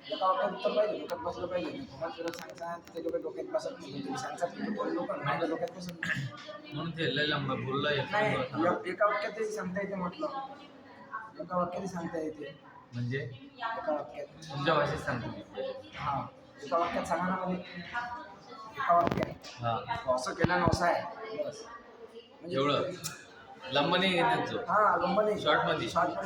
एका वाक्यात उत्तर पाहिजे, डोक्यात बसलं पाहिजे. घुमत फिरत सांगतात ते डोक्यात बसत नाही. तुम्ही सांगतात तुम्ही बोललो पण माझ्या डोक्यात बसत नाही. म्हणून ते लय लांब बोललं नाही एक एका वाक्यातही सांगता येते म्हटलं. एका वाक्यातही सांगता येते. म्हणजे एका वाक्यात तुमच्या भाषेत सांगतो मी. हा एका वाक्यात सांगा ना म्हणजे एका वाक्यात हा असं केलं ना असं आहे बस. म्हणजे एवढं लंब नाही घेण्यात जो हा लंब नाही शॉर्ट मध्ये सांगा.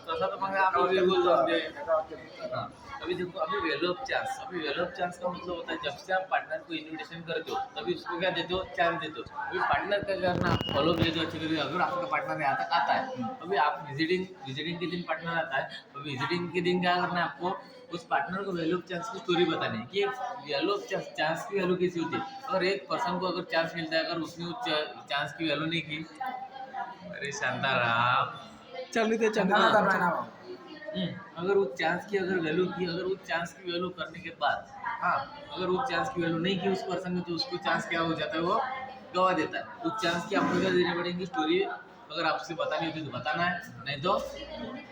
तसा तो मग आप भी बोल दो एका वाक्यात हाँ अभी देखो अभी वेलो ऑफ चांस का मतलब होता है जब से आप पार्टनर को इनविटेशन करते हो तभी उसको क्या देते हो चांस देते हो अभी पार्टनर का करना फॉलो लेते हो अच्छी तरीके अगर आपका पार्टनर यहाँ तक आता है अभी आप विजिटिंग के दिन पार्टनर आता है तो विजिटिंग के दिन क्या करना है आपको उस पार्टनर को वैल्यू ऑफ चांस की स्टोरी बतानी है कि वैल्यू ऑफ चांस की वैल्यू कैसी होती है। अगर एक पर्सन को अगर चांस मिलता है अगर उसने उस चांस की वैल्यू नहीं की अरे शांताराम चालू ते अगर उस चांस की अगर वैल्यू की अगर उस चांस की वैल्यू करने के बाद हाँ अगर उस चांस की वैल्यू नहीं की उस पर्सन ने तो उसको चांस क्या हो जाता है वो गवा देता है। उस चांस की आपको क्या देनी पड़ेगी स्टोरी अगर आपसे बतानी होती तो बताना है नहीं तो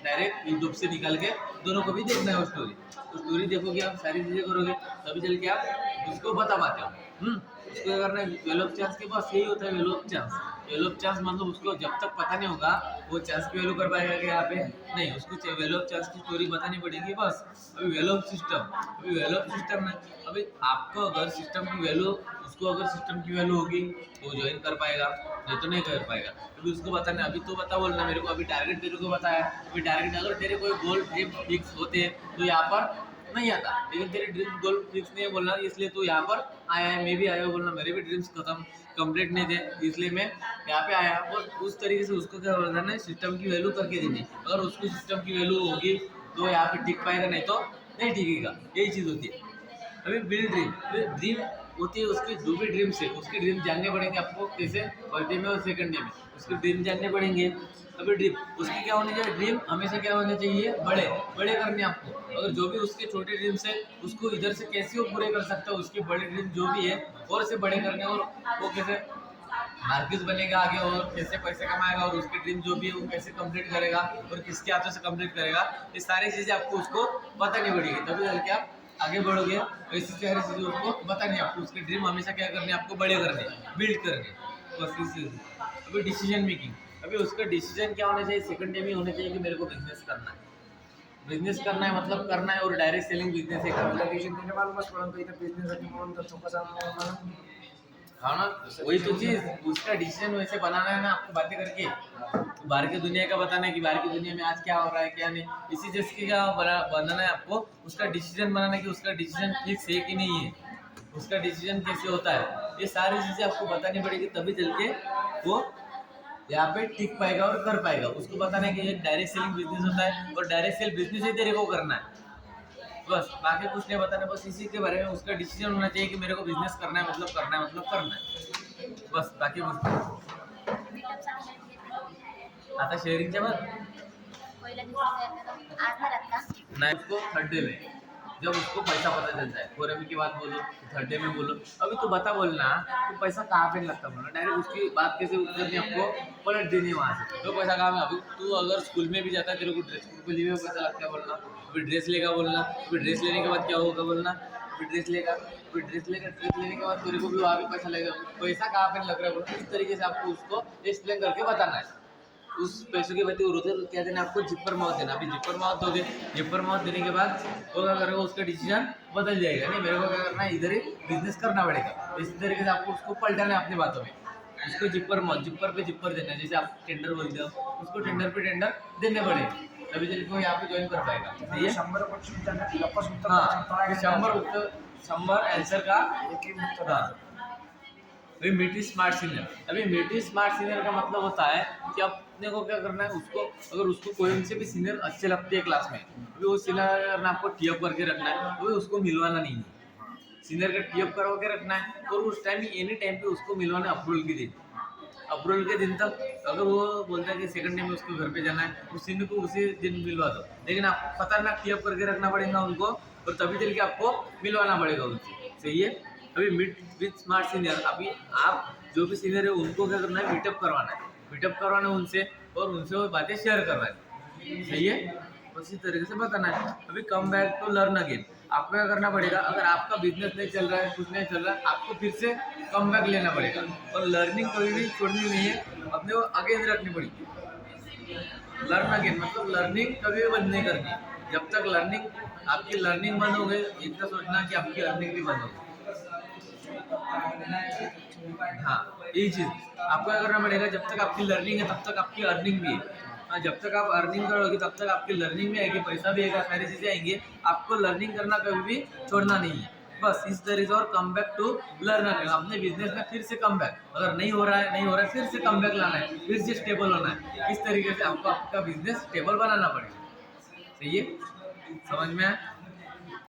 डायरेक्ट यूट्यूब से निकाल के दोनों को भी देखना है वो स्टोरी। तो स्टोरी देखोगे आप सारी चीज़ें करोगे तभी चल के आप उसको बता पाते हो। उसको क्या करना है वैल्यू ऑफ चांस के पास यही होता है value of chance. Value of chance मतलब उसको जब तक पता नहीं होगा वो चांस की वैल्यू कर पाएगा कि यहाँ पे नहीं उसको वैल्यू ऑफ चांस की स्टोरी बतानी पड़ेगी बस। अभी वैल्यू ऑफ सिस्टम में अभी आपको अगर सिस्टम की वैल्यू उसको अगर सिस्टम की वैल्यू होगी तो ज्वाइन कर पाएगा नहीं तो नहीं कर पाएगा। अभी उसको बताना अभी तो बता बोलना मेरे को अभी टारगेट तेरे को बताया अभी टारगेट अगर तेरे कोई गोल ड्रीम फिक्स होते तो यहाँ पर नहीं आता लेकिन तेरे ड्रीम गोल फिक्स नहीं है बोलना इसलिए तू यहाँ पर आया है मैं भी आया हूँ बोलना मेरे भी ड्रीम्स खत्म कंप्लीट नहीं थे इसलिए मैं यहाँ पे आया और उस तरीके से उसको क्या बोलना है सिस्टम की वैल्यू करके देनी। अगर उसको सिस्टम की वैल्यू होगी तो यहाँ पे टिक पाएगा नहीं तो नहीं टिकेगा यही चीज़ होती है। अभी बिल्ड ड्रीम होती है उसकी जो भी ड्रीम्स है उसके ड्रीम जानने पड़ेंगे आपको कैसे फर्स्ट डे में और सेकंड डे में उसके ड्रीम जानने पड़ेंगे। अभी ड्रीम उसकी क्या होनी चाहिए ड्रीम हमेशा क्या होने चाहिए बड़े बड़े करने आपको अगर जो भी उसके छोटे ड्रीम्स है उसको इधर से कैसे वो पूरे कर सकता है उसके बड़े ड्रीम जो भी है और से बड़े करने और वो कैसे मार्केट बनेगा आगे और कैसे पैसे कमाएगा और उसके ड्रीम जो भी है वो कैसे कंप्लीट करेगा और किसके हाथों से कंप्लीट करेगा ये सारी चीज़ें आपको उसको बतानी पड़ेगी तभी करके आप आगे बढ़ोगे। ऐसी सारी चीज़ें उसको बतानी है आपको उसके ड्रीम हमेशा क्या करने आपको बड़े करने बिल्ड करने बस इस चीज़। अभी डिसीजन मेकिंग अभी उसका डिसीजन क्या होना चाहिए सेकंड डे में होना चाहिए कि मेरे को बिजनेस करना है मतलब करना है और डायरेक्ट सेलिंग बिजनेस है करना है। मालूमच परंतु इथं बिझनेस म्हणून तर चौकसा हाँ ना वही तो चीज़ उसका डिसीजन वैसे बनाना है ना आपको बातें करके तो बाहर की दुनिया का बताना है कि बाहर की दुनिया में आज क्या हो रहा है क्या नहीं इसी चीज़ की क्या बनाना है आपको उसका डिसीजन बनाना है कि उसका डिसीजन फिक्स है कि नहीं है उसका डिसीजन कैसे होता है ये सारी चीज़ें आपको बतानी पड़ेगी तभी चल के वो यहाँ पे टिक पाएगा और कर पाएगा। उसको बताना है कि एक डायरेक्ट सेलिंग बिजनेस होता है और डायरेक्ट सेल बिजनेस ही तेरे को करना है बस बाकी कुछ नहीं बताना बस इसी के बारे में उसका डिसीजन होना चाहिए कि मेरे को बिजनेस करना है बस बाकी कुछ नहीं। आता शेअरिंगच्या बाद नहीं उसको थर्ड डे में जब उसको पैसा पता चलता है फोर एम की बात बोलो थर्ड डे में बोलो अभी तो बता बोलना तो पैसा कहाँ पे लगता बोलना डायरेक्ट उसकी बात कैसे करनी आपको पलट देनी वहाँ से तो पैसा कहाँ में अभी तू अगर स्कूल में भी जाता है तेरे को ड्रेस के लिए भी पैसा लगता है बोलना फिर ड्रेस लेगा बोलना फिर ड्रेस लेने के बाद क्या होगा बोलना फिर ड्रेस लेने के बाद तेरे को भी वहाँ भी पैसा लगेगा पैसा कहाँ पे लग रहा है बोलना इस तरीके से आपको उसको एक्सप्लेन करके बताना है। उस पैसों के बदले उधर क्या देना आपको जिप्पर माउथ देना अभी जिप्पर माउथ दोगे जिप्पर माउथ देने के बाद वो क्या करेगा उसका डिसीजन बदल जाएगा नहीं मेरे को क्या करना है इधर ही बिजनेस करना पड़ेगा इसी तरीके से आपको उसको पलटाना है अपनी बातों में उसको जिप्पर माउथ जिप्पर पे जिप्पर देना जैसे आप टेंडर बोलते हो उसको टेंडर पे टेंडर देने पड़ेंगे तभी चल के वो यहाँ पे ज्वाइन कर पाएगा। सही है 100 हाँ 100 आंसर का एक उत्तर अभी मीटी स्मार्ट सीनियर अभी मीटी स्मार्ट सीनियर का मतलब होता है कि अपने को क्या करना है उसको अगर उसको कोई से भी सीनियर अच्छे लगते हैं क्लास में अभी वो सीनियर ने आपको टी अप करके रखना है अभी उसको मिलवाना नहीं है सीनियर का टी अप करवा के रखना है और उस टाइम एनी टाइम पे उसको मिलवाना अप्रूवल के दिन तक अगर वो बोलता है कि सेकंड डे में उसको घर पे जाना है उस सीनियर को उसी दिन मिलवा दो लेकिन आप खतरनाक टी अप करके रखना पड़ेगा उनको और तभी चल के आपको मिलवाना पड़ेगा उनसे। सही है अभी मीट विथ स्मार्ट सीनियर अभी आप जो भी सीनियर है उनको क्या करना है मीटअप करवाना है उनसे और उनसे वो बातें शेयर करना है। सही है उसी तरीके से बताना है। अभी come back to learn again, आपको क्या करना पड़ेगा, अगर आपका बिजनेस नहीं चल रहा है, कुछ नहीं चल रहा है, आपको फिर से कम बैक लेना पड़ेगा और लर्निंग कभी भी छोड़नी नहीं है, अपने को अगेन रखनी पड़ेगी। लर्न अगेन मतलब लर्निंग कभी भी बंद नहीं करनी, जब तक लर्निंग आपकी लर्निंग बंद हो गई इतना सोचना कि आपकी अर्निंग भी बंद हो गई। हाँ, यही चीज आपको क्या करना पड़ेगा, जब तक आपकी लर्निंग है तब तक आपकी अर्निंग भी है। हाँ, जब तक आप अर्निंग करोगे तब तक आपकी लर्निंग भी आएगी, पैसा भी आएगा, सारी चीजें आएंगी। आपको लर्निंग करना कभी भी छोड़ना नहीं है, बस इस तरीके और कम बैक टू लर्न करना। अपने बिजनेस में फिर से कम बैक, अगर नहीं हो रहा है फिर से कम बैक लाना है, फिर से स्टेबल होना है। इस तरीके से आपको आपका बिजनेस स्टेबल बनाना पड़ेगा। सही है, समझ में आया?